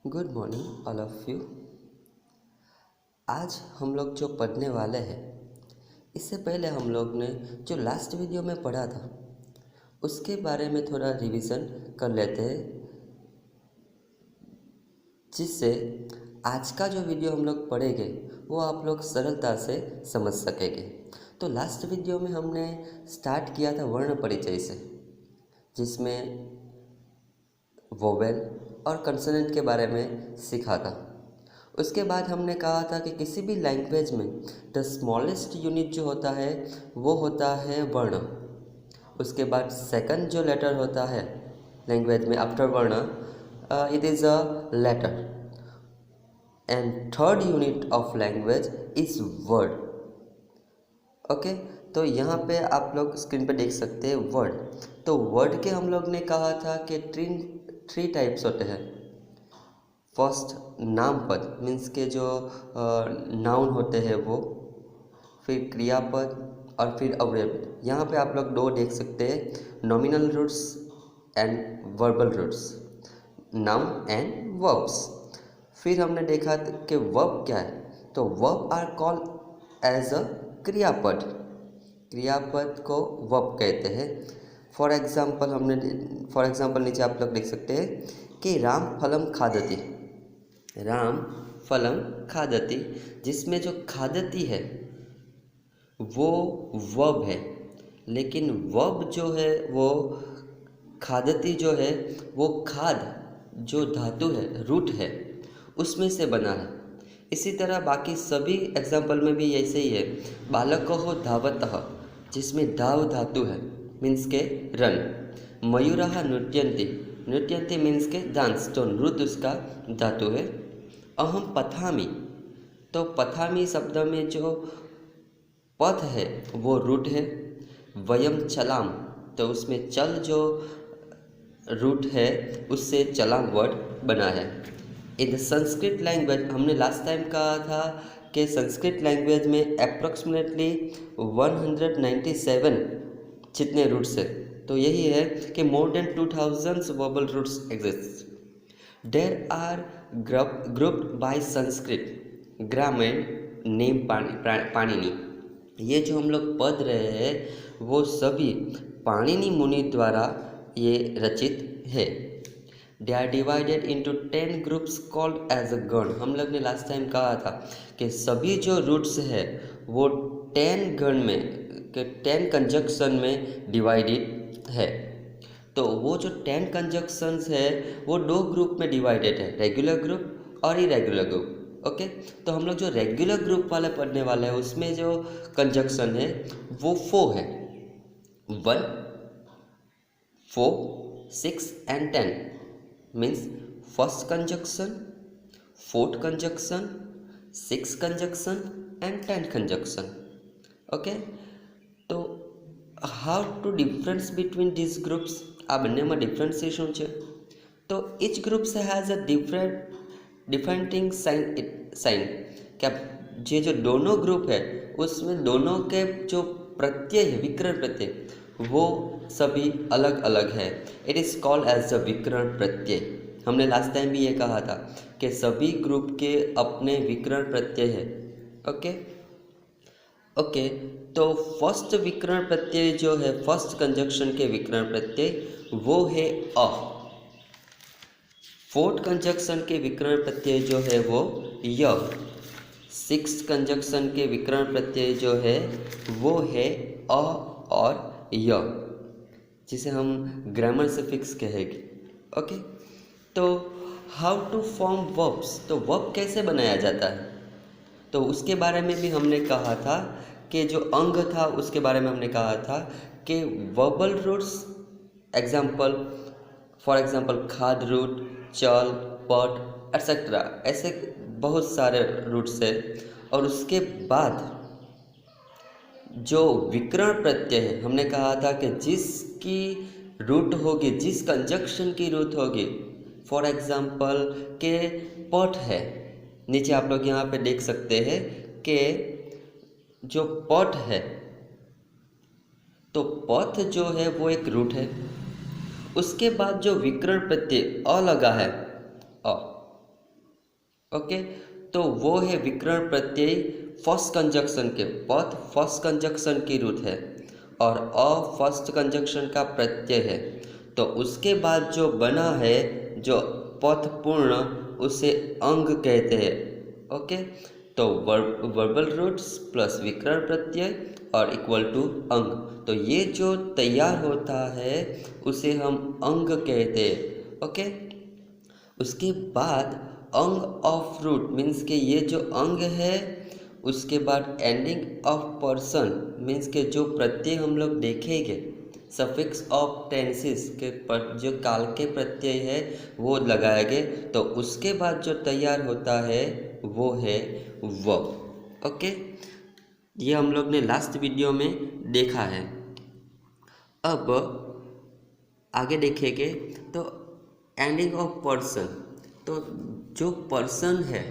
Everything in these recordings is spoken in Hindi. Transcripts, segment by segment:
Good morning all of you. आज हम लोग जो पढ़ने वाले हैं, इससे पहले हम लोग ने जो लास्ट वीडियो में पढ़ा था उसके बारे में थोड़ा रिवीजन कर लेते हैं, जिससे आज का जो वीडियो हम लोग पढ़ेंगे वो आप लोग सरलता से समझ सकेंगे। तो लास्ट वीडियो में हमने स्टार्ट किया था वर्ण परिचय से, जिसमें वोवेल और कंसोनेंट के बारे में सीखा था। उसके बाद हमने कहा था कि किसी भी लैंग्वेज में द स्मॉलेस्ट यूनिट जो होता है वो होता है वर्ण। उसके बाद सेकंड जो लेटर होता है लैंग्वेज में आफ्टर वर्ण, it is a letter, and third unit of language is word. Okay, तो यहाँ पे आप लोग स्क्रीन पे देख सकते हैं वर्ड। तो वर्ड के हम लोग ने कहा था कि थ्री टाइप्स होते हैं। फर्स्ट नाम पद, मीन्स के जो नाउन होते हैं वो, फिर क्रियापद और फिर अवयव पद। यहाँ पे आप लोग दो देख सकते हैं, nominal roots and verbal roots, noun and verbs. फिर हमने देखा कि वर्ब क्या है, तो verb are called as a kriyapad. क्रियापद को वर्ब कहते हैं। फॉर एग्जाम्पल नीचे आप लोग देख सकते हैं कि राम फलम खादती, राम फलम खादती, जिसमें जो खादती है वो वर्ब है, लेकिन वर्ब जो है वो खादती जो है वो खाद जो धातु है, रूट है, उसमें से बना है। इसी तरह बाकी सभी एग्जाम्पल में भी ऐसे ही है। बालक हो धावतः, जिसमें धाव धातु है, मीन्स के रन। मयूरः नृत्यन्ति, नृत्यन्ति मीन्स के डांस, तो नृत्य उसका धातु है। अहम पठामि, तो पठामि शब्द में जो पथ है वो रूट है। वयम चलाम, तो उसमें चल जो रूट है उससे चलाम वर्ड बना है। इन द संस्कृत लैंग्वेज, हमने लास्ट टाइम कहा था कि संस्कृत लैंग्वेज में अप्रॉक्सीमेटली 197 जितने रूट्स है, तो यही है कि more than 2000 verbal roots exist. There are grouped by Sanskrit grammar name Panini. ये जो हम लोग पढ़ रहे हैं वो सभी पाणिनि मुनि द्वारा ये रचित है। They are divided into 10 groups called as a gana. हम लोग ने लास्ट टाइम कहा था कि सभी जो रूट्स है वो 10 गण में, 10 कंजक्शन में डिवाइडेड है। तो वो जो 10 कंजक्शंस है वो दो ग्रुप में डिवाइडेड है, रेगुलर ग्रुप और इरेगुलर ग्रुप। ओके, तो हम लोग जो रेगुलर ग्रुप वाले पढ़ने वाले हैं उसमें जो कंजक्शन है वो 4 है, 1, 4, 6 and 10। Means first conjunction, fourth conjunction, 6 conjunction and 10 conjunction. Okay, तो how to difference between these groups, આ બંનેમાં ડિફરન્સ શું છે? તો each group has a differentiating sign, क्या ये जो दोनों ग्रुप है उसमें दोनों के जो प्रत्यय है, विकर्ण प्रत्यय, वो सभी अलग अलग है। It is called as the विकर्ण प्रत्यय। हमने लास्ट टाइम भी ये कहा था कि सभी ग्रुप के अपने विकर्ण प्रत्यय है। ओके, तो फर्स्ट विकर्ण प्रत्यय जो है, फर्स्ट कंजक्शन के विकर्ण प्रत्यय वो है अ। फोर्थ कंजक्शन के विकर्ण प्रत्यय जो है वो य। सिक्स्थ कंजक्शन के विकर्ण प्रत्यय जो है वो है अ और य, जिसे हम ग्रामर से फिक्स कहेंगे। ओके, तो हाउ टू फॉर्म वर्ब्स, तो वर्ब कैसे बनाया जाता है, तो उसके बारे में भी हमने कहा था कि जो अंग था उसके बारे में हमने कहा था कि वर्बल रूट्स, फॉर एग्जाम्पल खाद रूट, चल, पट एट्सेट्रा, ऐसे बहुत सारे रूट्स है। और उसके बाद जो विकर्ण प्रत्यय है, हमने कहा था कि जिसकी रूट होगी, जिस कंजक्शन की रूट होगी, फॉर एग्जाम्पल के पट है, नीचे आप लोग यहाँ पे देख सकते हैं कि जो पट है, तो पथ जो है वो एक रूट है। उसके बाद जो विकर्ण प्रत्यय अ लगा है, अ, ओके, तो वो है विकर्ण प्रत्यय फर्स्ट कंजक्शन के पद फर्स्ट कंजक्शन की रूट है और अ फर्स्ट कंजक्शन का प्रत्यय है। तो उसके बाद जो बना है जो पद पूर्ण उसे अंग कहते हैं। ओके, तो वर्बल रूट्स प्लस विकर्ण प्रत्यय और इक्वल टू अंग। तो ये जो तैयार होता है उसे हम अंग कहते हैं। ओके, उसके बाद अंग ऑफ रूट मीन्स के ये जो अंग है, उसके बाद एंडिंग ऑफ पर्सन मीन्स के जो प्रत्यय हम लोग देखेंगे सफिक्स ऑफ टेंसेस के पर जो काल के प्रत्यय है वो लगाएंगे। तो उसके बाद जो तैयार होता है वो है वर्ब। ओके, ये हम लोग ने लास्ट वीडियो में देखा है। अब आगे देखेंगे तो एंडिंग ऑफ पर्सन, तो जो पर्सन है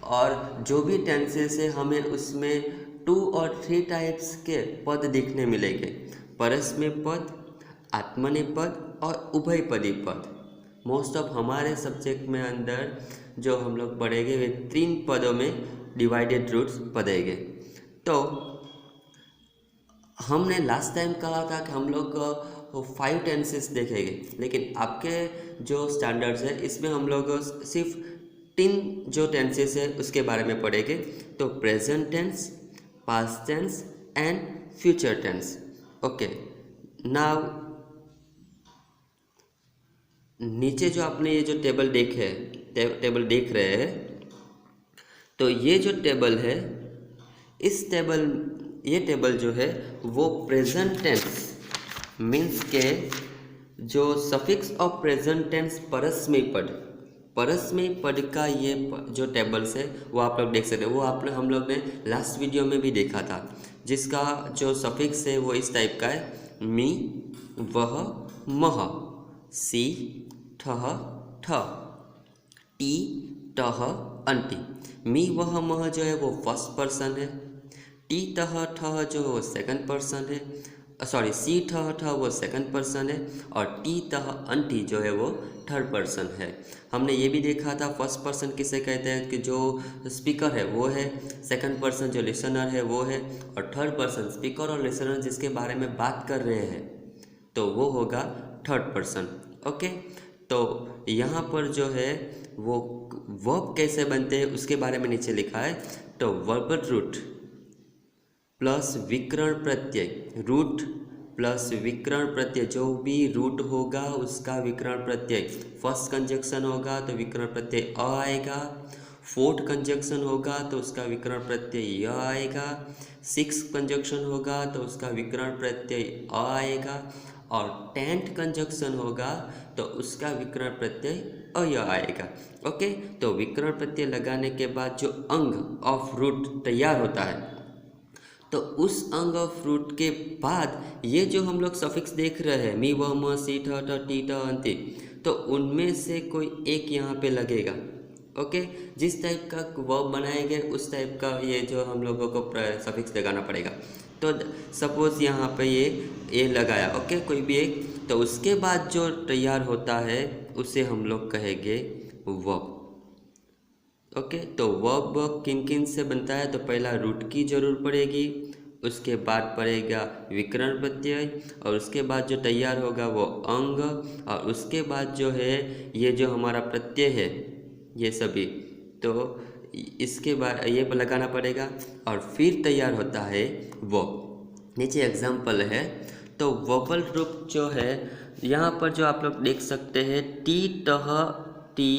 और जो भी टेंसेस है हमें उसमें 2 और 3 टाइप्स के पद देखने मिलेंगे। परस्मैय पद, आत्मनेपद और उभयपदी पद। मोस्ट ऑफ हमारे सब्जेक्ट में अंदर जो हम लोग पढ़ेंगे वे 3 पदों में डिवाइडेड रूट्स पढ़ेंगे। तो हमने लास्ट टाइम कहा था कि हम लोग 5 टेंसेस देखेंगे, लेकिन आपके जो स्टैंडर्ड्स है इसमें हम लोग सिर्फ 3 जो टेंसेस है उसके बारे में पढ़ेंगे। तो present tense, past tense and future tense. Okay, now नीचे जो आपने ये जो टेबल देख रहे हैं, तो ये जो टेबल है ये टेबल जो है वो प्रेजेंट टेंस मीन्स के जो सफिक्स ऑफ प्रेजेंट टेंस परस्मैय पद का ये जो टेबल्स है वो आप लोग देख सकते हैं। वो हम लोग ने लास्ट वीडियो में भी देखा था, जिसका जो सफिक्स है वो इस टाइप का है, मी, वह, मह, सी, ठह, ठ, टी, टह, अंटी। मी, वह, मह जो है वो फर्स्ट पर्सन है, टी, तह, ठह जो वो सेकंड पर्सन है, सॉरी सी, ठह, ठह वो सेकंड पर्सन है और टी, तह, अंटी जो है वो थर्ड पर्सन है। हमने ये भी देखा था फर्स्ट पर्सन किसे कहते हैं कि जो स्पीकर है वो है, सेकंड पर्सन जो लिसनर है वो है और थर्ड पर्सन स्पीकर और लिसनर जिसके बारे में बात कर रहे हैं तो वो होगा थर्ड पर्सन। ओके, तो यहाँ पर जो है वो वर्ब कैसे बनते हैं उसके बारे में नीचे लिखा है। तो वर्बल रूट प्लस विकर्ण प्रत्यय, रूट प्लस विकर्ण प्रत्यय, जो भी रूट होगा उसका विकर्ण प्रत्यय, फर्स्ट कंजक्शन होगा तो विकर्ण प्रत्यय अ आएगा, फोर्थ कंजक्शन होगा तो उसका विकर्ण प्रत्यय य आएगा, सिक्स कंजक्शन होगा तो उसका विकर्ण प्रत्यय अ आएगा और 10th कंजक्शन होगा तो उसका विकर्ण प्रत्यय अय आएगा। ओके, तो विकर्ण प्रत्यय लगाने के बाद जो अंग ऑफ रूट तैयार होता है, तो उस अंग ऑफ रूट के बाद ये जो हम लोग सफिक्स देख रहे हैं मी, व, म, सी, ठ, ट, टी, ट, अंति, तो उनमें से कोई एक यहाँ पे लगेगा। ओके, जिस टाइप का वर्ब बनाएंगे उस टाइप का ये जो हम लोगों को सफिक्स लगाना पड़ेगा। तो सपोज यहाँ पे ये लगाया, ओके, कोई भी एक, तो उसके बाद जो तैयार होता है उसे हम लोग कहेंगे वर्ब। ओके, तो वर्ब किन किन से बनता है, तो पहला रूट की जरूर पड़ेगी, उसके बाद पड़ेगा विकर्ण प्रत्यय और उसके बाद जो तैयार होगा वो अंग और उसके बाद जो है ये जो हमारा प्रत्यय है ये सभी, तो इसके बाद ये लगाना पड़ेगा और फिर तैयार होता है वर्ब। नीचे एग्जाम्पल है, तो वर्बल रूप जो है यहाँ पर जो आप लोग देख सकते हैं टी, टह, टी,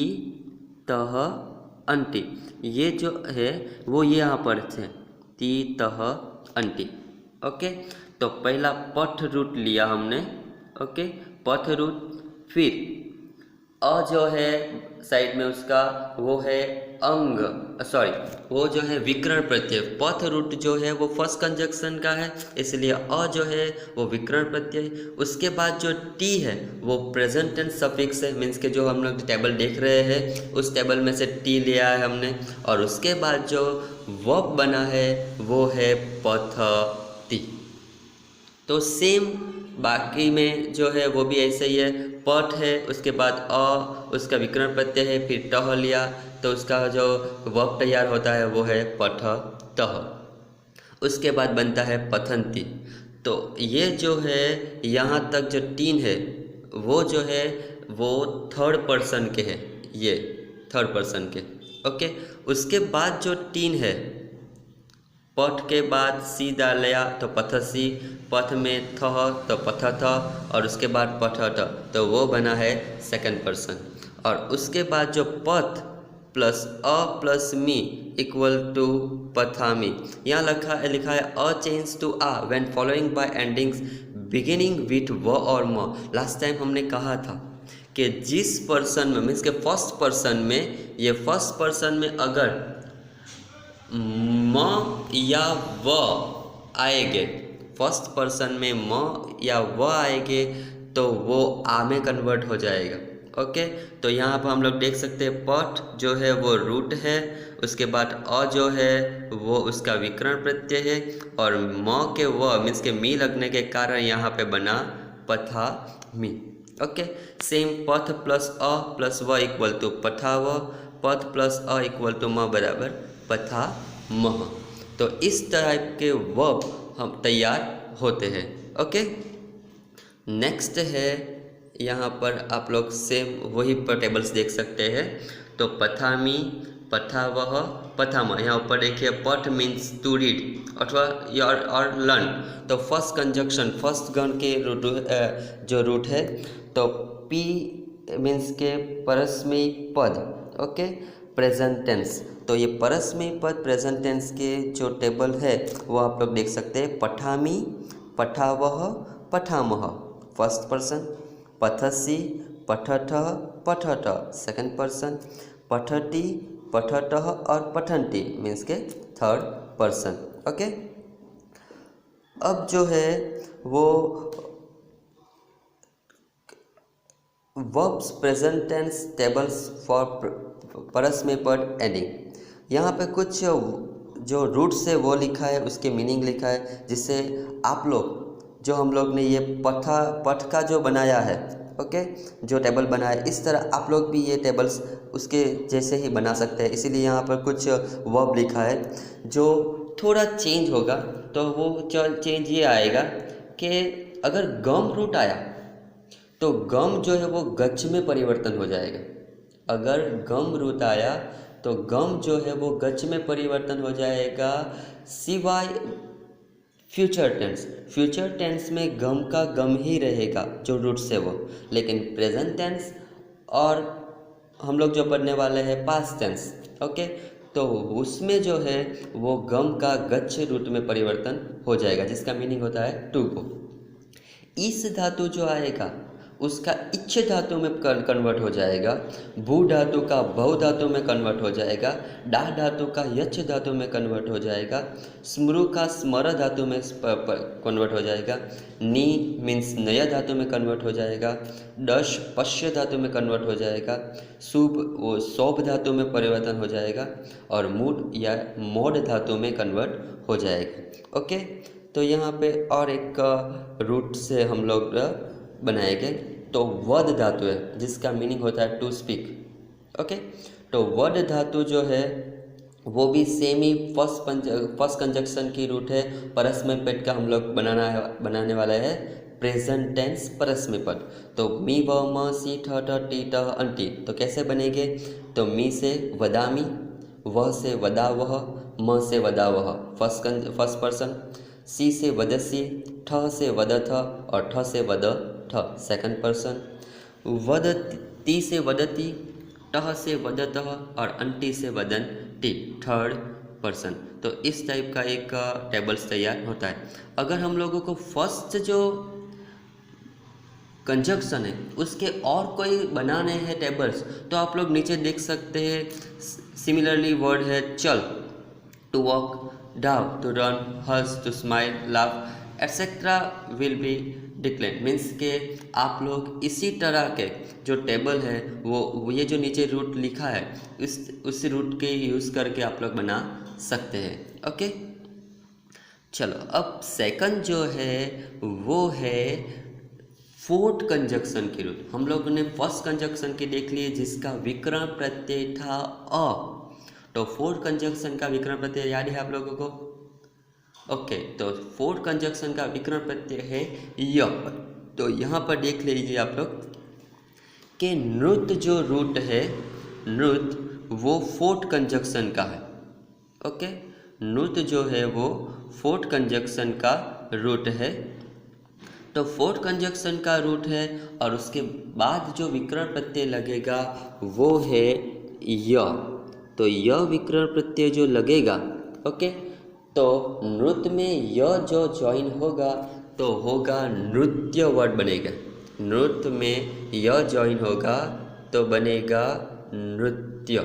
तह, अंटी, ये जो है वो ये यहाँ पर थे ती, तह, अंटी। ओके, तो पहला पथ रूट लिया हमने। ओके, पथ रूट, फिर अ जो है साइड में उसका वो है अंग, सॉरी वो जो है विकर्ण प्रत्यय। पथ रूट जो है वो फर्स्ट कंजक्शन का है इसलिए अ जो है वो विकर्ण प्रत्यय। उसके बाद जो टी है वो प्रेजेंट टेंस सफिक्स है, मीन्स के जो हम लोग टेबल देख रहे हैं उस टेबल में से टी लिया है हमने और उसके बाद जो वर्ब बना है वो है पथती। तो सेम बाकी में जो है वो भी ऐसे ही है। पठ है, उसके बाद उसका विकर्ण प्रत्यय है, फिर टह लिया तो उसका जो वर्ब तैयार होता है वो है पठ तह। उसके बाद बनता है पठन्ति। तो ये जो है यहाँ तक जो तीन है वो जो है वो थर्ड पर्सन के है, ये थर्ड पर्सन के। ओके, उसके बाद जो तीन है, पठ के बाद सी डाल लिया तो पथसी, पथ में थ तो पथथ, और उसके बाद पठठ, तो वो बना है सेकंड पर्सन। और उसके बाद जो पथ प्लस अ प्लस मी इक्वल टू पथामी, यहाँ लिखा है अ चेंज टू आ when following by endings beginning with व और म। लास्ट टाइम हमने कहा था कि जिस पर्सन में मीन्स के फर्स्ट पर्सन में, ये फर्स्ट पर्सन में अगर म या व आएंगे, फर्स्ट पर्सन में म या व आएंगे तो वो आ में कन्वर्ट हो जाएगा। ओके, तो यहाँ पर हम लोग देख सकते हैं पठ जो है वो रूट है, उसके बाद अ जो है वो उसका विकर्ण प्रत्यय है, और म के व मीन्स के मी लगने के कारण यहाँ पे बना पथा मी। ओके, सेम पथ प्लस अ प्लस व इक्वल टू पठाव, पथ प्लस अ इक्वल टू म बराबर पथा मह। तो इस टाइप के वर्ब हम तैयार होते हैं। ओके, नेक्स्ट है यहाँ पर आप लोग सेम वही पर टेबल्स देख सकते हैं। तो पथामी, पठावह, पथामह। यहाँ ऊपर देखिए पठ मीन्स टू रीड अथवा और लर्न। तो फर्स्ट कंजक्शन, फर्स्ट गण के जो रूट है, तो पी मीन्स के परस्मयी पद। Okay, present tense. तो ये परस्मयी पद प्रेजेंट टेंस के जो टेबल है वो आप लोग देख सकते हैं। पठामी, पठावह, पठामह फर्स्ट पर्सन, पथसी, पठठः, पठठ सेकंड पर्सन, पठटी, पठटः और पठन्ति मीन्स के थर्ड पर्सन। ओके, अब जो है वो verbs present tense tables for परस्मय पद एंडिंग। यहाँ पे कुछ जो रूट्स है वो लिखा है, उसके मीनिंग लिखा है, जिससे आप लोग जो हम लोग ने ये पठ का जो बनाया है, ओके, जो टेबल बनाया है, इस तरह आप लोग भी ये टेबल्स उसके जैसे ही बना सकते हैं। इसीलिए यहाँ पर कुछ वर्ब लिखा है जो थोड़ा चेंज होगा। तो वो चेंज ये आएगा कि अगर गम रूट आया तो गम जो है वो गच में परिवर्तन हो जाएगा। अगर गम रूट आया तो गम जो है वो गच में परिवर्तन हो जाएगा, सिवाय फ्यूचर टेंस में गम का गम ही रहेगा जो रूट से वो, लेकिन प्रेजेंट टेंस और हम लोग जो पढ़ने वाले हैं पास्ट टेंस, ओके, तो उसमें जो है वो गम का गच्छ रूट में परिवर्तन हो जाएगा, जिसका मीनिंग होता है टू गो। इस धातु जो आएगा उसका इच्छ धातु में कन्वर्ट हो जाएगा, भू धातु का बहु धातु में कन्वर्ट हो जाएगा, डाह धातु का यच्छ धातु में कन्वर्ट हो जाएगा, स्मृ का स्मर धातु में कन्वर्ट हो जाएगा, नी मीन्स नया धातु में कन्वर्ट हो जाएगा, डश पश्य धातु में कन्वर्ट हो जाएगा, शुभ वो सौभ धातु में परिवर्तन हो जाएगा, और मूड या मोड धातु में कन्वर्ट हो जाएगा। ओके, तो यहाँ पे और एक रूट से हम लोग बनाएंगे। तो वद धातु है जिसका मीनिंग होता है टू स्पीक। ओके, तो वद धातु जो है वो भी सेम ही फर्स्ट कंजक्शन की रूट है। परस्मय पद का हम लोग बनाने वाला है प्रेजेंट टेंस परस्मय पद। तो मी व म सी ठ ठ टी ट अंटी, तो कैसे बनेंगे? तो मी से वदामी, वह से वदावह, म से वदावह फर्स्ट पर्सन, सी से वदसी, ठ से वदथ और ठ से वद ठ सेकंड पर्सन, वदती से वदती, टह से वदतः और अंटी से वदंती थर्ड पर्सन। तो इस टाइप का एक टेबल्स तैयार होता है। अगर हम लोगों को फर्स्ट जो कंजक्शन है उसके और कोई बनाने हैं टेबल्स, तो आप लोग नीचे देख सकते हैं। सिमिलरली वर्ड है चल, टू वॉक, डाव, टू रन, हंस, to smile, laugh etcetera will be declined. Means के आप लोग इसी तरह के जो टेबल है वो ये जो नीचे रूट लिखा है उस रूट के यूज़ करके आप लोग बना सकते हैं। ओके, चलो अब सेकंड जो है वो है फोर्थ कंजक्शन की रूट हम लोगों ने फर्स्ट कंजक्शन की देख ली जिसका विकर्ण प्रत्यय था अ, तो फोर्थ कंजक्शन का विकर्ण प्रत्यय याद है आप लोगों को? ओके, तो फोर्थ कंजक्शन का विकर्ण प्रत्यय है य। तो यहाँ पर देख लीजिए आप लोग कि नृत जो रूट है, नृत वो फोर्थ कंजक्शन का है। ओके, नृत जो है वो फोर्थ कंजक्शन का रूट है। तो फोर्थ कंजक्शन का रूट है और उसके बाद जो विकर्ण प्रत्यय लगेगा वो है य। तो य विकर्ण प्रत्यय जो लगेगा, ओके, तो नृत्य में य जो ज्वाइन होगा तो होगा नृत्य वर्ड बनेगा। नृत्य में य ज्वाइन होगा तो बनेगा नृत्य।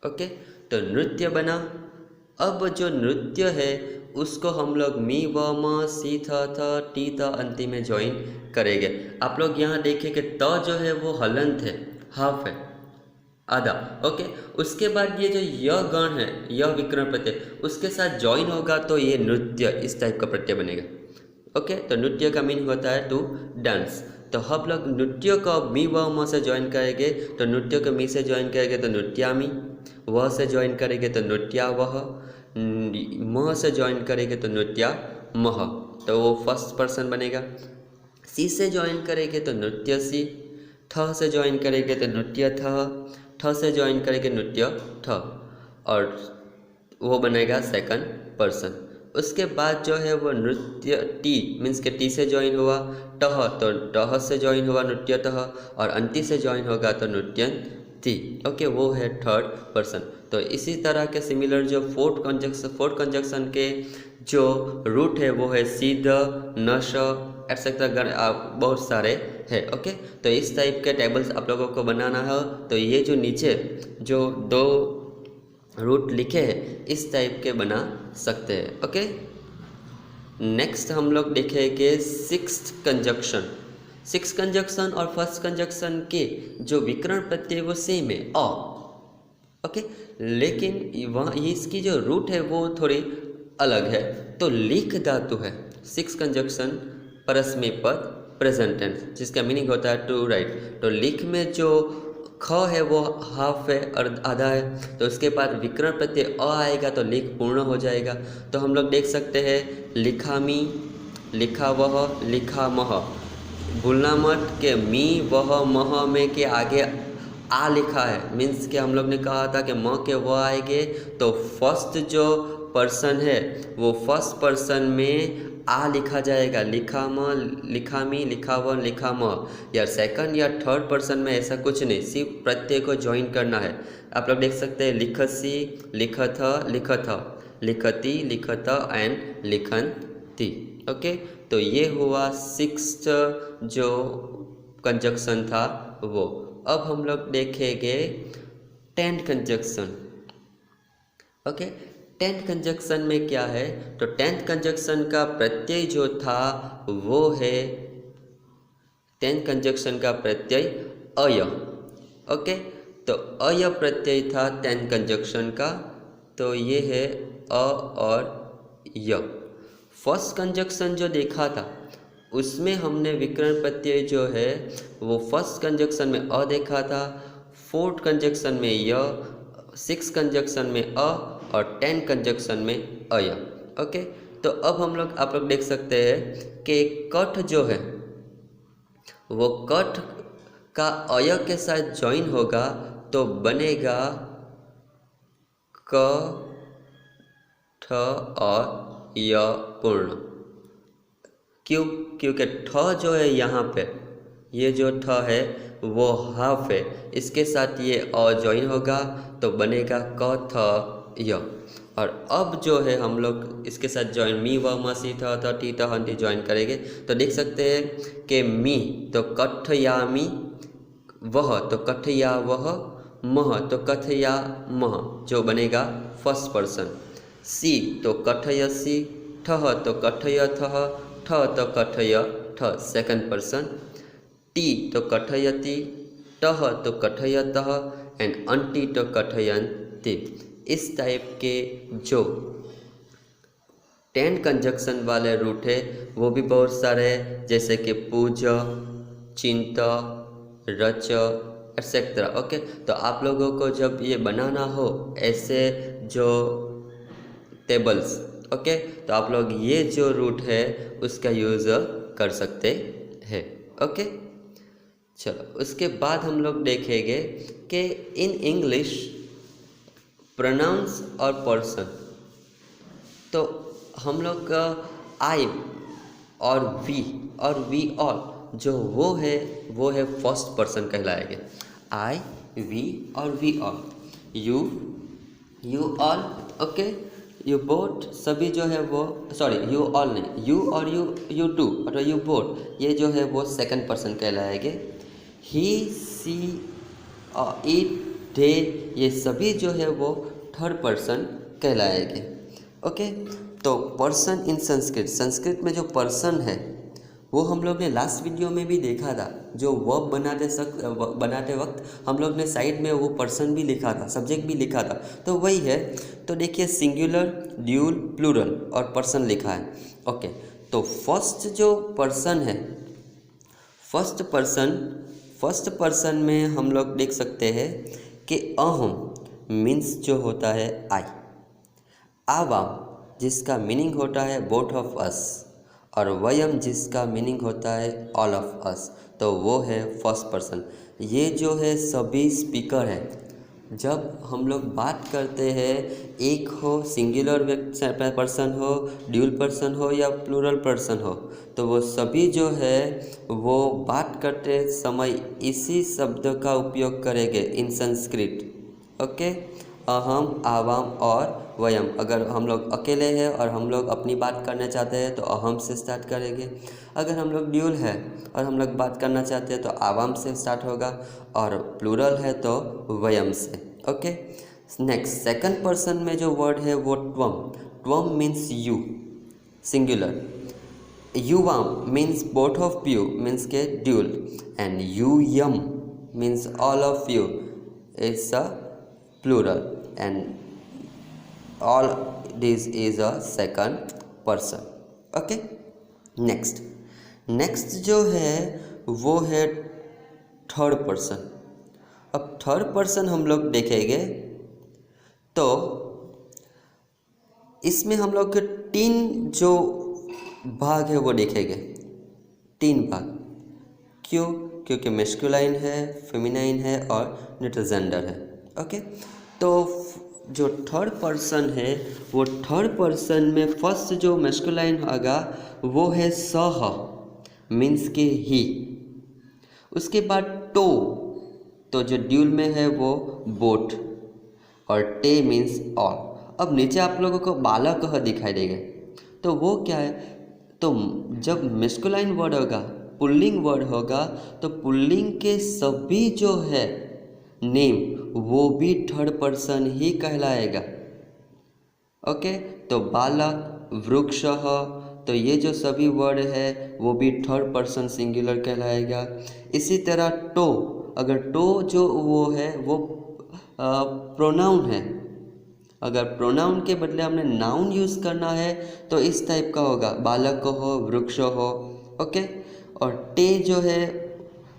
ओके, तो नृत्य बना। अब जो नृत्य है उसको हम लोग मी व म सी थ टी त अंतिम में ज्वाइन करेंगे। आप लोग यहाँ देखिए कि त जो है वो हलंत है, हाफ है, आधा। ओके, उसके बाद ये जो य गण है, य विकर्ण प्रत्यय उसके साथ ज्वाइन होगा तो ये नृत्य इस टाइप का प्रत्यय बनेगा। ओके, तो नृत्य का मीनिंग होता है टू डांस। तो हम लोग नृत्य को मी व म से ज्वाइन करेंगे तो नृत्य को मी से ज्वाइन करेंगे तो नृत्यामी, वह से ज्वाइन करेंगे तो नृत्यावह, मह से ज्वाइन करेंगे तो नृत्यामह, तो वो फर्स्ट पर्सन बनेगा। सी से ज्वाइन करेंगे तो नृत्यसी, थ से ज्वाइन करेंगे तो नृत्यथ, ठ से ज्वाइन करेंगे नृत्य ठ, और वो बनेगा सेकंड पर्सन। उसके बाद जो है वो नृत्य टी मीन्स के टी से ज्वाइन हुआ, टह तो टह से ज्वाइन हुआ नृत्य टह, और अंति से ज्वाइन होगा तो नृत्यंती। ओके, वो है थर्ड पर्सन। तो इसी तरह के सिमिलर जो फोर्थ कंजक्शन के जो रूट है वो है सीध, नश एटसेट्रा, बहुत सारे है। ओके, तो इस टाइप के टेबल्स आप लोगों को बनाना है। तो ये जो नीचे जो दो रूट लिखे हैं इस टाइप के बना सकते हैं। ओके, नेक्स्ट हम लोग देखेंगे सिक्स्थ कंजक्शन। सिक्स्थ कंजक्शन और फर्स्ट कंजक्शन के जो विकर्ण प्रत्यय वो सेम है अ। ओके, लेकिन वहाँ इसकी जो रूट है वो थोड़ी अलग है। तो लिख धातु है सिक्स कंजक्शन परस्मैपद प्रेजेंट टेंस, जिसका मीनिंग होता है टू राइट। तो लिख में जो ख है वो हाफ है और आधा है, तो उसके बाद विकर्ण प्रत्यय अ आएगा तो लिख पूर्ण हो जाएगा। तो हम लोग देख सकते हैं लिखामी, लिखावह, लिखामह। भूलना मत के मी वह मह में के आगे आ लिखा है, मीन्स कि हम लोग ने कहा था कि म के व आएंगे तो फर्स्ट जो पर्सन है वो फर्स्ट पर्सन में आ लिखा जाएगा, लिखा म, लिखा मी, लिखा व, लिखा म। या सेकंड या थर्ड पर्सन में ऐसा कुछ नहीं, सिर्फ प्रत्यय को ज्वाइन करना है। आप लोग देख सकते हैं लिखसी, लिखथ, लिखथ, लिखती, लिखत एंड लिखनती। ओके, तो ये हुआ सिक्स्थ जो कंजक्शन था वो। अब हम लोग देखेंगे tenth conjunction. Okay, tenth conjunction में क्या है, तो टेंथ कंजक्शन का प्रत्यय जो था वो है, टेंथ कंजक्शन का प्रत्यय अय। ओके, तो अय प्रत्यय था टेंथ कंजक्शन का, तो ये है अ और य। फर्स्ट कंजक्शन जो देखा था उसमें हमने विकर्ण प्रत्यय जो है वो फर्स्ट कंजक्शन में अ देखा था, फोर्थ कंजक्शन में य, सिक्स कंजक्शन में अ और 10 कंजक्शन में अय। ओके, तो अब हम लोग आप लोग देख सकते हैं कि कठ जो है वो कठ का अय के साथ ज्वाइन होगा तो बनेगा क, ठ और य पूर्ण। क्यों? क्योंकि ठ जो है यहाँ पे, ये जो ठ है वो हाफ है, इसके साथ ये अ ज्वाइन होगा तो बनेगा क थ य। और अब जो है हम लोग इसके साथ ज्वाइन मी व म सी थ टी त हंती ज्वाइन करेंगे तो देख सकते हैं कि मी तो कठयामी, वह तो कठया वह, मह तो कथया मह, जो बनेगा फर्स्ट पर्सन। सी तो कठयसी, ठह तो कठयथः, ठ तो कठय ठ सेकंड पर्सन। टी तो कठयति, टह तो कठयतः एंड अंटी तो कठयन्ति। इस टाइप के जो 10 कंजक्शन वाले रूट है वो भी बहुत सारे हैं, जैसे कि पूज, चिंत, रच एक्सेट्रा। ओके, तो आप लोगों को जब ये बनाना हो ऐसे जो टेबल्स, ओके, तो आप लोग ये जो रूट है उसका यूज़ कर सकते हैं। ओके, चलो उसके बाद हम लोग देखेंगे कि इन इंग्लिश प्रोनाउंस और पर्सन, तो हम लोग का आई और वी ऑल जो वो है फर्स्ट पर्सन कहलाएंगे। आई, वी और we all, you all, okay, you both, सभी जो है वो, सॉरी यू ऑल नहीं, यू और यू टू और यू बोट, ये जो है वो सेकंड पर्सन कहलाएंगे। ही, सी, इट, दे, ये सभी जो है वो थर्ड पर्सन कहलाएंगे। ओके, तो पर्सन इन संस्कृत में जो पर्सन है वो हम लोग ने लास्ट वीडियो में भी देखा था। जो वर्ब बनाते वक्त हम लोग ने साइड में वो पर्सन भी लिखा था, सब्जेक्ट भी लिखा था, तो वही है। तो देखिए सिंगुलर, ड्यूल, प्लूरल और पर्सन लिखा है। ओके, तो फर्स्ट जो पर्सन है, फर्स्ट पर्सन में हम लोग देख सकते हैं कि अहम मीन्स जो होता है आई, आवाम जिसका मीनिंग होता है बोथ ऑफ अस, और वयम जिसका मीनिंग होता है ऑल ऑफ अस, तो वो है फर्स्ट पर्सन। ये जो है सभी स्पीकर है। जब हम लोग बात करते हैं, एक हो सिंगुलर पर्सन हो, ड्यूल पर्सन हो या प्लूरल पर्सन हो, तो वो सभी जो है वो बात करते समय इसी शब्द का उपयोग करेंगे इन संस्कृत। ओके, अहम, आवाम और वयम। अगर हम लोग अकेले हैं और हम लोग अपनी बात करना चाहते हैं तो अहम से स्टार्ट करेंगे। अगर हम लोग ड्यूल है और हम लोग बात करना चाहते हैं तो आवाम से स्टार्ट होगा, और प्लूरल है तो वयम से। ओके, नेक्स्ट सेकंड पर्सन में जो वर्ड है वो ट्वम मीन्स यू, सिंगुलर। युवाम means both of you, means के ड्यूल, एंड यूयम means all of you, it's a plural, and all this is a second person. Okay, next जो है वो है थर्ड पर्सन। अब थर्ड पर्सन हम लोग देखेंगे तो इसमें हम लोग के तीन जो भाग है वो देखेंगे, तीन भाग। क्यों? क्योंकि मैस्कुलाइन है, फेमिनाइन है और न्यूट्रल है। ओके, तो जो थर्ड पर्सन है वो थर्ड पर्सन में फर्स्ट जो मैस्कुलाइन होगा वो है सह, मीन्स के ही। उसके बाद तो जो ड्यूल में है वो बोट, और टे मीन्स ऑल। अब नीचे आप लोगों को बालक दिखाई देगा, तो वो क्या है? तो जब मैस्कुलाइन वर्ड होगा, पुल्लिंग वर्ड होगा, तो पुल्लिंग के सभी जो है नेम वो भी थर्ड पर्सन ही कहलाएगा। ओके, तो बालक, वृक्ष, तो ये जो सभी वर्ड है वो भी थर्ड पर्सन सिंगुलर कहलाएगा। इसी तरह अगर जो वो है वो प्रोनाउन है। अगर प्रोनाउन के बदले हमने नाउन यूज़ करना है तो इस टाइप का होगा, बालक हो, वृक्ष हो। ओके, और टे जो है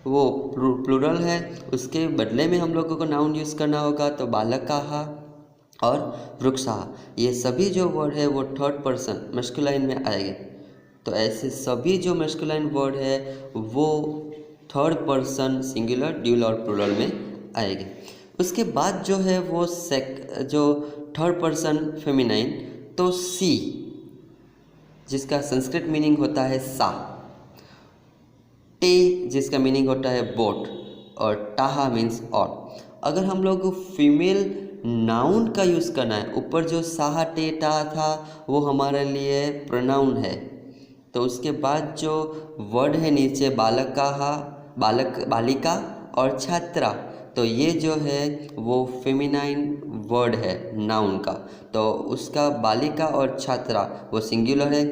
वो प्लूरल है, उसके बदले में हम लोगों को नाउन यूज़ करना होगा, तो बालकाहा और वृक्षाहा, ये सभी जो वर्ड है वो थर्ड पर्सन मैस्कुलाइन में आएंगे। तो ऐसे सभी जो मैस्कुलाइन वर्ड है वो थर्ड पर्सन सिंगुलर, ड्यूल और प्लूरल में आएंगे। उसके बाद जो है वो जो थर्ड पर्सन फेमिनाइन, तो सी जिसका संस्कृत मीनिंग होता है सा, टे जिसका मीनिंग होता है बोट, और टाहा मीन्स ऑल। अगर हम लोग फीमेल नाउन का यूज़ करना है, ऊपर जो साहा टे टा था वो हमारे लिए प्रोनाउन है, तो उसके बाद जो वर्ड है नीचे बालिका और छात्रा, तो ये जो है वो फेमिनाइन वर्ड है नाउन का, तो उसका बालिका और छात्रा वो सिंगुलर है।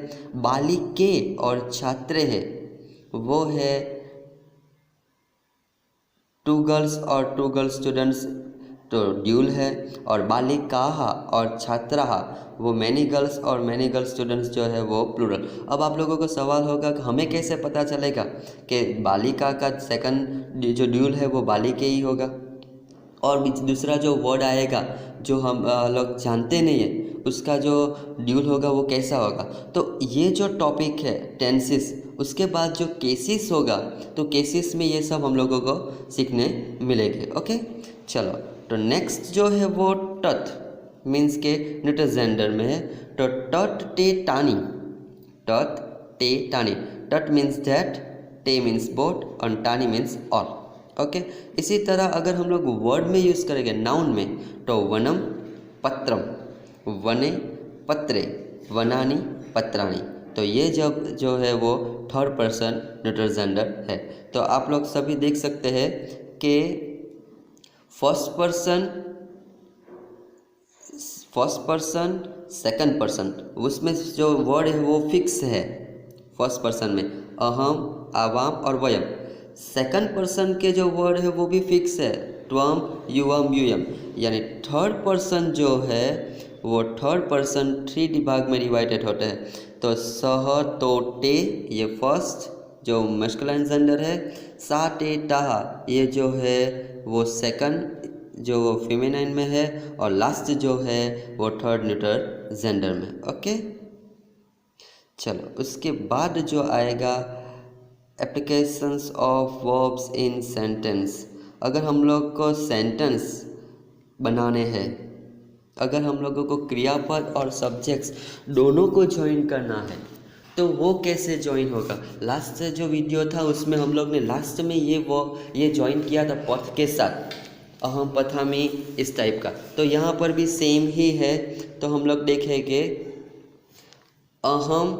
बालिके और छात्रे है वो है 2 गर्ल्स और 2 गर्ल स्टूडेंट्स, तो ड्यूल है। और बालिकाः और छात्राः वो मैनी गर्ल्स और मैनी गर्ल स्टूडेंट्स जो है वो प्लूरल। अब आप लोगों को सवाल होगा कि हमें कैसे पता चलेगा कि बालिका का सेकंड जो ड्यूल है वो बालिके ही होगा, और दूसरा जो वर्ड आएगा जो हम लोग जानते नहीं है उसका जो ड्यूल होगा वो कैसा होगा। तो ये जो टॉपिक है टेंसेस, उसके बाद जो केसेस होगा तो केसेस में ये सब हम लोगों को सीखने मिलेंगे। ओके चलो, तो नेक्स्ट जो है वो टथ मीन्स के न्यूट्रल जेंडर में है। तो टट टे टानी, टट टे टानी, टट मीन्स दैट, टे मीन्स बोट और टानी मीन्स ऑल। ओके इसी तरह अगर हम लोग वर्ड में यूज़ करेंगे नाउन में, तो वनम पत्रम, वने पत्रे, वनानी पत्राणी, तो ये जब जो है वो थर्ड पर्सन न्यूट्रल जेंडर है। तो आप लोग सभी देख सकते हैं कि फर्स्ट पर्सन सेकंड पर्सन उसमें जो वर्ड है वो फिक्स है। फर्स्ट पर्सन में अहम, आवाम और वयम। सेकंड पर्सन के जो वर्ड है वो भी फिक्स है, त्वम, युवम, यूयम। यानी थर्ड पर्सन जो है वो थर्ड पर्सन 3 भाग में डिवाइडेड होते हैं। तो सह, तो, टे ये फर्स्ट जो मैस्कुलाइन जेंडर है, सा, टे, टाहा ये जो है वो सेकंड जो फेमिनाइन में है, और लास्ट जो है वो थर्ड न्यूट्रल जेंडर में। ओके चलो, उसके बाद जो आएगा applications of verbs in sentence. अगर हम लोग को सेंटेंस बनाने हैं, अगर हम लोगों को क्रियापद और सब्जेक्ट्स दोनों को ज्वाइन करना है तो वो कैसे ज्वाइन होगा। लास्ट जो वीडियो था उसमें हम लोग ने लास्ट में ये ज्वाइन किया था पथ के साथ, अहम पथामी इस टाइप का। तो यहाँ पर भी सेम ही है। तो हम लोग देखेंगे अहम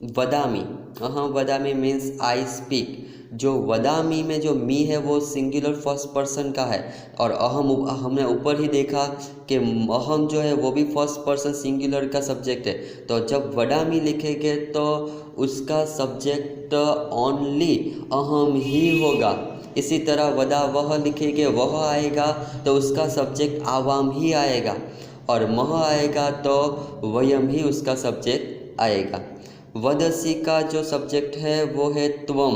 वदामी, अहम वदामी मीन्स आई स्पीक। जो वदामी में जो मी है वो सिंगुलर फर्स्ट पर्सन का है, और अहम हमने ऊपर ही देखा कि अहम जो है वो भी फर्स्ट पर्सन सिंगुलर का सब्जेक्ट है। तो जब वदामी लिखेंगे तो उसका सब्जेक्ट ओनली अहम ही होगा। इसी तरह वदा वह लिखेंगे, वह आएगा तो उसका सब्जेक्ट आवाम ही आएगा, और मह आएगा तो वयम ही उसका सब्जेक्ट आएगा। वदसी का जो सब्जेक्ट है वो है त्वम,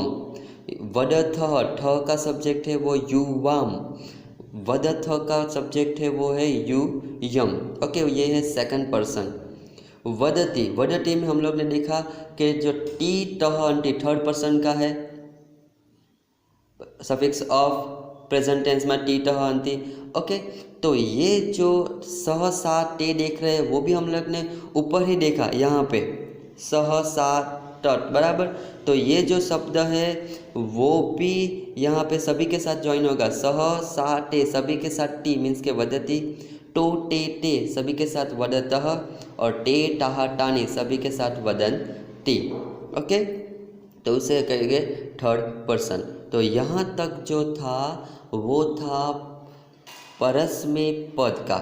वदथ ठ का सब्जेक्ट है वो युवाम, वदथ का सब्जेक्ट है वो है युयम। ओके ये है सेकंड पर्सन। वदती, वदती में हम लोग ने देखा कि जो टी टह अंटी थर्ड पर्सन का है, सफिक्स ऑफ प्रेजेंट टेंस में टी टह अंति। ओके तो ये जो सह सा टे देख रहे हैं वो भी हम लोग ने ऊपर ही देखा, यहाँ पे सह सा टट बराबर। तो ये जो शब्द है वो भी यहाँ पे सभी के साथ ज्वाइन होगा, सह सा टे सभी के साथ टी मीन्स के वदती, टो टे टे सभी के साथ वदतः, और टे टाहा टानी सभी के साथ वदन टी। ओके तो उसे कहेंगे थर्ड पर्सन। तो यहाँ तक जो था वो था परस्मै पद का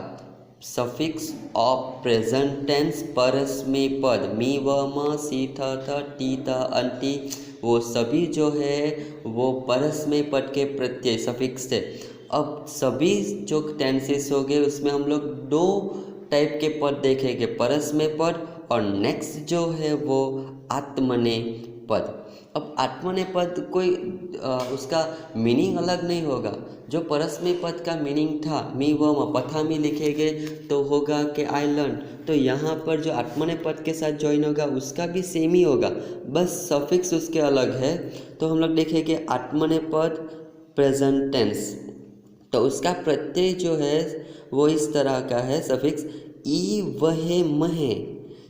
सफिक्स ऑफ प्रेजेंट टेंस। परस्मै पद मी व म सी थ थ टी त अंति वो सभी जो है वो परस्मै पद के प्रत्यय सफिक्स थे। अब सभी जो टेंसेस हो गए उसमें हम लोग 2 टाइप के पद देखेंगे, परस्मै पद और नेक्स्ट जो है वो आत्मनेपद पद। अब आत्मनेपद कोई उसका मीनिंग अलग नहीं होगा। जो परस्मै पद का मीनिंग था मी व म पथामी लिखेंगे तो होगा कि आई लर्न। तो यहाँ पर जो आत्मनेपद के साथ ज्वाइन होगा उसका भी सेम ही होगा, बस सफिक्स उसके अलग है। तो हम लोग देखेंगे आत्मनेपद प्रेजेंट टेंस, तो उसका प्रत्यय जो है वो इस तरह का है सफिक्स ई वहे महे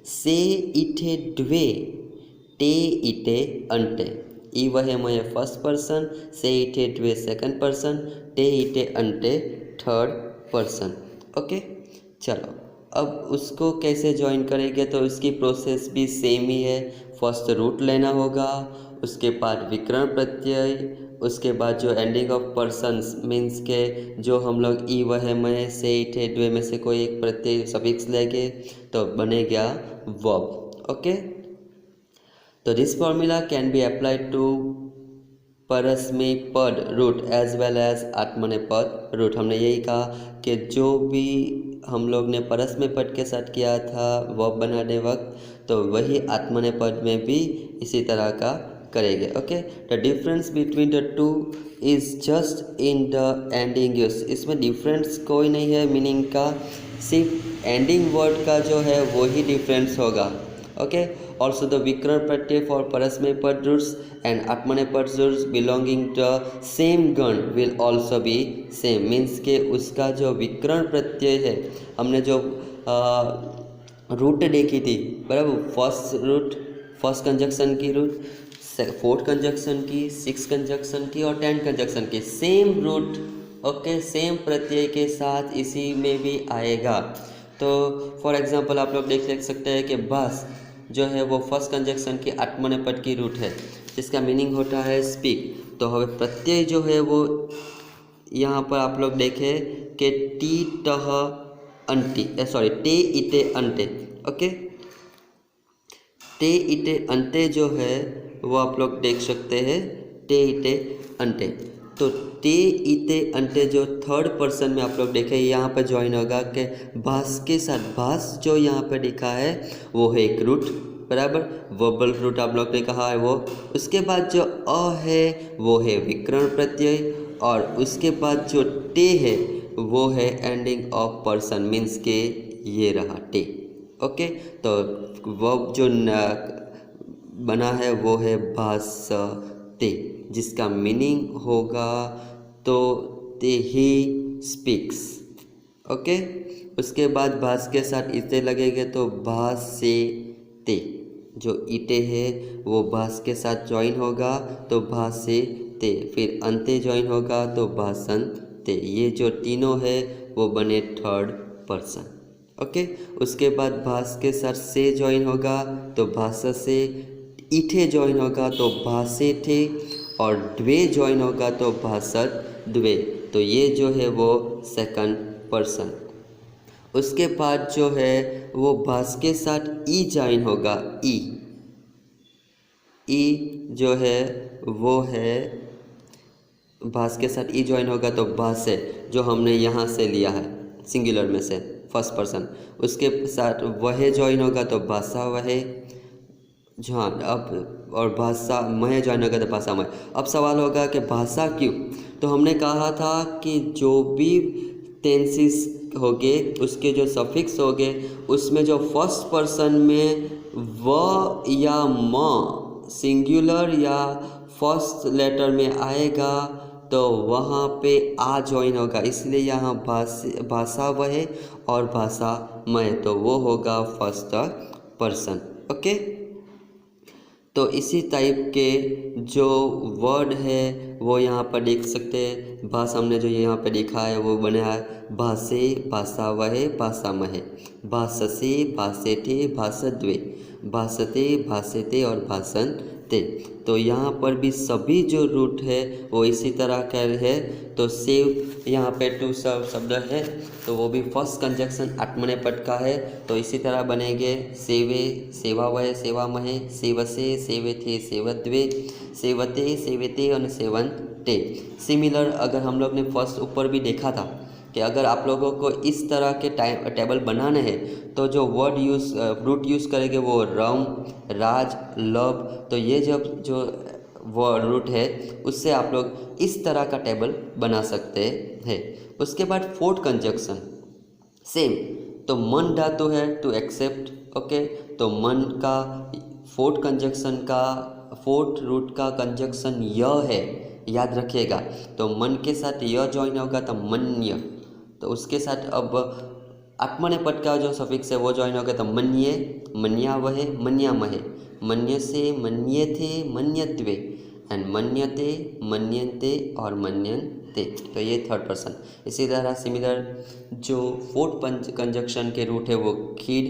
से इठे द्वे टे इटे अंटे। ई वहे महे फर्स्ट पर्सन, से इठे द्वे सेकंड पर्सन, टे इटे अंटे थर्ड पर्सन। ओके चलो, अब उसको कैसे ज्वाइन करेंगे तो उसकी प्रोसेस भी सेम ही है। फर्स्ट रूट लेना होगा, उसके बाद विकर्ण प्रत्यय, उसके बाद जो एंडिंग ऑफ पर्सन्स मीन्स के जो हम लोग ई वह मय से इठे द्वे में से कोई एक प्रत्यय सफिक्स लेंगे तो बनेगा वर्ब। ओके तो this formula can be applied to परस्मैपद रूट एज वेल एज आत्मनेपद रूट। हमने यही कहा कि जो भी हम लोग ने परस्मैपद के साथ किया था वर्ब बनाने वक्त, तो वही आत्मनेपद में भी इसी तरह का करेंगे। Okay, the difference between the two is just in the ending use. इसमें डिफरेंस कोई नहीं है मीनिंग का, सिर्फ एंडिंग वर्ड का जो है वो ही डिफरेंस होगा। ओके, ऑल्सो द विकर्ण प्रत्यय फॉर परस्मैपद रूट्स एंड आत्मनेपद रूट्स बिलोंगिंग द सेम गण will also be same. Means के उसका जो विकर्ण प्रत्यय है, हमने जो रूट देखी थी बराबर, फर्स्ट रूट, फर्स्ट कंजक्शन की रूट, फोर्थ कंजक्शन की, सिक्स कंजक्शन की और 10 कंजक्शन की, सेम रूट। ओके, सेम प्रत्यय के साथ इसी में भी आएगा। तो फॉर एग्जांपल आप लोग देख सकते हैं कि बस जो है वो फर्स्ट कंजक्शन की आत्मनेपद की रूट है, जिसका मीनिंग होता है स्पीक। तो हमें प्रत्यय जो है वो यहाँ पर आप लोग देखें कि टी टह अंटी, सॉरी टे इटे अंटे। ओके, टे इटे अंटे जो है वो आप लोग देख सकते हैं, टे इटे अंटे। तो टे इटे अंटे जो थर्ड पर्सन में आप लोग देखें यहाँ पर ज्वाइन होगा कि भास के साथ, भास जो यहाँ पर लिखा है वो है एक रूट बराबर, वर्बल रूट आप लोग ने कहा है वो। उसके बाद जो अ है वो है विकर्ण प्रत्यय, और उसके बाद जो टे है वो है एंडिंग ऑफ पर्सन, मीन्स के ये रहा टे। ओके, तो वर्ब जो बना है वो है भासते, जिसका मीनिंग होगा तो ते ही स्पीक्स। ओके, उसके बाद भास के साथ इते लगेंगे तो भास से ते, जो इटे है वो भास के साथ ज्वाइन होगा तो भास से ते, फिर अंते ज्वाइन होगा तो भाषण ते। ये जो तीनों है वो बने थर्ड पर्सन। ओके, उसके बाद भास के साथ से ज्वाइन होगा तो भाषा से, इठे ज्वाइन होगा तो भाषे थे, और द्वे ज्वाइन होगा तो भाषद द्वे। तो ये जो है वो सेकंड पर्सन। उसके बाद जो है वो भास के साथ ई ज्वाइन होगा, ई जो है वो है भास के साथ ई ज्वाइन होगा तो भाषे, जो हमने यहाँ से लिया है सिंगुलर में से फर्स्ट पर्सन। उसके साथ वह ज्वाइन होगा तो भाषा वह, हाँ अब, और भाषा मह ज्वाइन होगा तो भाषा मह। अब सवाल होगा कि भाषा क्यों? तो हमने कहा था कि जो भी टेंसेस होगे उसके जो सफिक्स होगे उसमें जो फर्स्ट पर्सन में व या म सिंगुलर या फर्स्ट लेटर में आएगा तो वहाँ पे आ ज्वाइन होगा, इसलिए यहाँ भाषा वह और भाषा मय, तो वो होगा फर्स्ट पर्सन। ओके, तो इसी टाइप के जो वर्ड है वो यहाँ पर देख सकते हैं। भाषा हमने जो यहाँ पे लिखा है वो बना है भाषे, भाषा वह, भाषा महे, भाषसे, भाषेते, भाषद्वे, भाषते, भाषेते और भाषण ते। तो यहाँ पर भी सभी जो रूट है वो इसी तरह का है। तो सेव यहाँ पे टू शब्द है तो वो भी फर्स्ट कंजक्शन आत्मनेपद का है, तो इसी तरह बनेंगे सेवे, सेवावय, सेवामहे, सेवसे, सेवेथे, सेवद्वे, सेवते, सेवेते और सेवन्ते। सिमिलर अगर हम लोग ने फर्स्ट ऊपर भी देखा था कि अगर आप लोगों को इस तरह के टेबल बनाने हैं तो जो वर्ड यूज़ रूट यूज़ करेंगे वो रम, राज, लब। तो ये जब जो वर्ड रूट है उससे आप लोग इस तरह का टेबल बना सकते हैं। उसके बाद फोर्थ कंजक्शन सेम, तो मन धातु है टू एक्सेप्ट। ओके, तो मन का फोर्थ कंजक्शन का, फोर्थ रूट का कंजक्शन य है, याद रखिएगा। तो मन के साथ य ज्वाइन होगा तो मन्य, तो उसके साथ अब आत्मनेपद का जो सफिक्स है वो ज्वाइन होगा तो मन्ये, मन्यावहे, मन्यामहे, मन्य से, मन्ये थे, मन्यत्वे, एंड मन्यते, मन्यन्ते और मन्यन्ते। तो ये थर्ड पर्सन। इसी तरह सिमिलर जो फोर्थ कंजक्शन के रूट है वो खीड,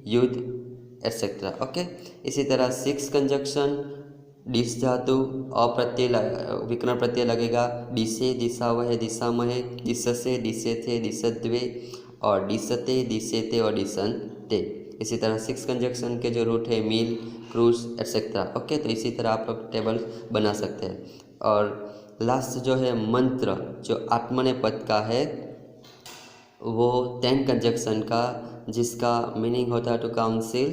युद्ध एटसेट्रा। ओके, इसी तरह सिक्स कंजक्शन डिस धातु अप्रत्यय विकर्ण प्रत्यय लगेगा, डिसे, दिशावह, दिशामहे, दिशसे, दिशेथे, दिशद्वे और दिशते, दिशेते और दिशन्ते। इसी तरह सिक्स कंजक्शन के जो रूट है मील, क्रूज एटसेट्रा। ओके, तो इसी तरह आप लोग टेबल बना सकते हैं। और लास्ट जो है मंत्र, जो आत्मनेपद का है, वो 10 कंजक्शन का, जिसका मीनिंग होता है टू काउंसिल।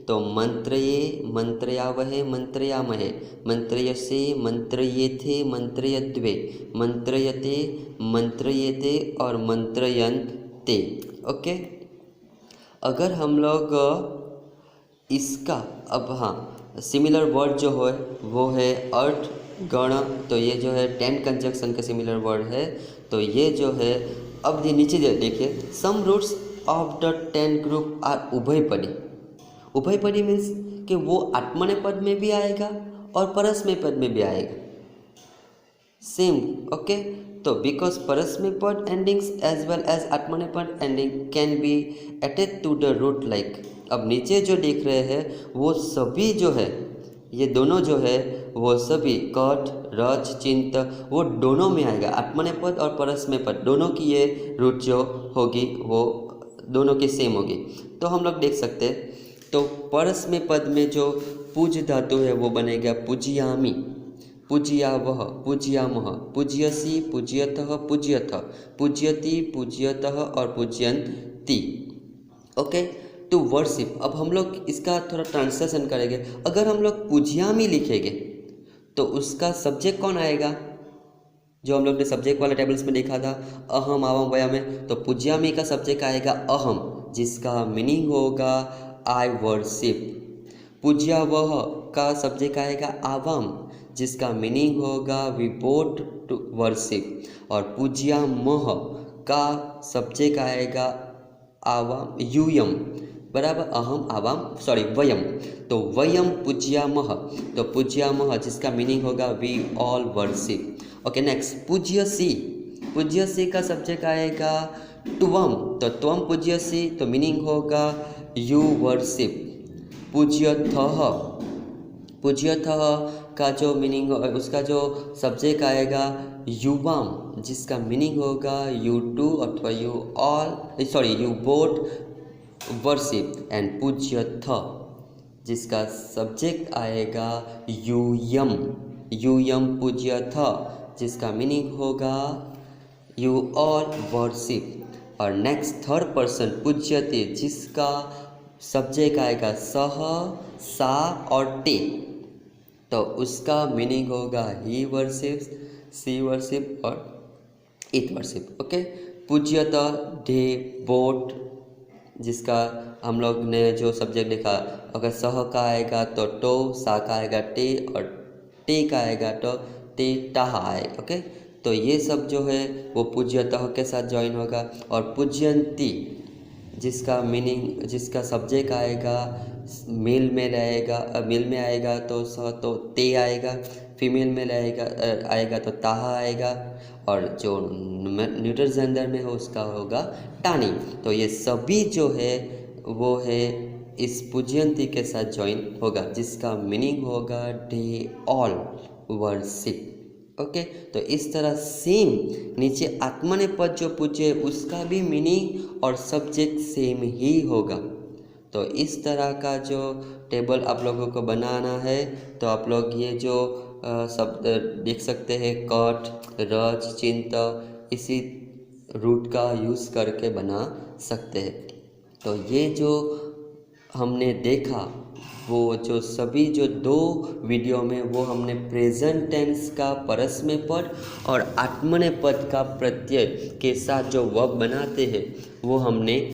तो मंत्रये, मंत्रयावहे, मंत्रयामहे, मंत्रयसे, मंत्रयेथे, मंत्रयद्वे, मंत्रयते, मंत्रयेते और मंत्रयन्ते। ओके, अगर हम लोग इसका अब हाँ सिमिलर वर्ड जो है वो है अर्थ, गण। तो ये जो है 10 कंजक्शन का सिमिलर वर्ड है। तो ये जो है अब ये नीचे देखिए, some roots of the 10 group are उभयपदी। उभयपदी मीन्स कि वो आत्मनेपद में भी आएगा और परस्मैपद में भी आएगा, सेम। ओके, तो बिकॉज परस्मैपद एंडिंग्स एज वेल एज आत्मनेपद ending can be attached to the root like. अब नीचे जो देख रहे हैं वो सभी जो है, ये दोनों जो है वो सभी कट, रच, चिंत, वो दोनों में आएगा। आत्मनेपद और परस्मैपद दोनों की ये रूट जो होगी वो दोनों की सेम होगी। तो हम लोग देख सकते हैं, तो परस्मैपद में जो पूज धातु है वो बनेगा पूजयामि, पूजयावह, पूजयामः, पूजयसि, पूजयतः, पूजयथ, पूजयति, पूजयतः और पूजयन्ति। Okay, to worship. अब हम लोग इसका थोड़ा ट्रांसलेशन करेंगे। अगर हम लोग पूजयामि लिखेंगे तो उसका सब्जेक्ट कौन आएगा, जो हम लोग ने सब्जेक्ट वाले टेबल्स में देखा था अहम आवम वयम में, तो पूजयामि का सब्जेक्ट आएगा अहम, जिसका मीनिंग होगा आई वर्शिप। पूज्यावह का सब्जेक्ट आएगा आवाम, जिसका मीनिंग होगा वी बोट टू वर्शिप। और पूज्यामह का सब्जेक्ट आएगा आवाम, यूयम, बराबर, अहम आवाम सॉरी वयम। तो वयम पूज्यामह, तो पूज्यामह जिसका मीनिंग होगा we all worship. Okay, next पूज्यसि। पूज्यसि का सब्जेक्ट आएगा त्वम, तो त्वम पूज्यसि, तो मीनिंग होगा यू वर्शिप। पूज्यथः, पूज्यथः का जो मीनिंग, उसका जो सब्जेक्ट आएगा युवाम, जिसका मीनिंग होगा यू टू अथवा you all sorry you both worship. And पूज्यथ जिसका सब्जेक्ट आएगा यूयम, यूयम पूज्यथ, जिसका मीनिंग होगा यू ऑल वर्शिप। और नेक्स्ट थर्ड पर्सन पूज्यते, जिसका सब्जेक्ट आएगा सह, सा और टे, तो उसका मीनिंग होगा ही वर्शिप्स, सी वर्शिप और इट वर्शिप। ओके, पूज्यत डे बोट, जिसका हम लोग ने जो सब्जेक्ट लिखा, अगर सह का आएगा तो टो, सा का आएगा टे और टे का आएगा तो ते टाहा आएगा। ओके, तो ये सब जो है वो पूज्यतः के साथ ज्वाइन होगा। और पूज्यंती जिसका मीनिंग, जिसका सब्जेक्ट आएगा मेल में रहेगा, मेल में आएगा तो स तो ते आएगा, फीमेल में आएगा तो ताहा आएगा, और जो न्यूट्रल जेंडर में हो उसका होगा टानी। तो ये सभी जो है वो है इस पूज्यंती के साथ ज्वाइन होगा, जिसका मीनिंग होगा दे ऑल वर्शिप। ओके, तो इस तरह सेम नीचे आत्मनेपद जो पूछे उसका भी मीनिंग और सब्जेक्ट सेम ही होगा। तो इस तरह का जो टेबल आप लोगों को बनाना है, तो आप लोग ये जो शब्द देख सकते हैं कट, रच, चिंत, इसी रूट का यूज़ करके बना सकते हैं। तो ये जो हमने देखा वो जो सभी जो दो वीडियो में वो हमने प्रेजेंट टेंस का परस्मैपद और आत्मनेपद का प्रत्यय के साथ जो वर्ब बनाते हैं वो हमने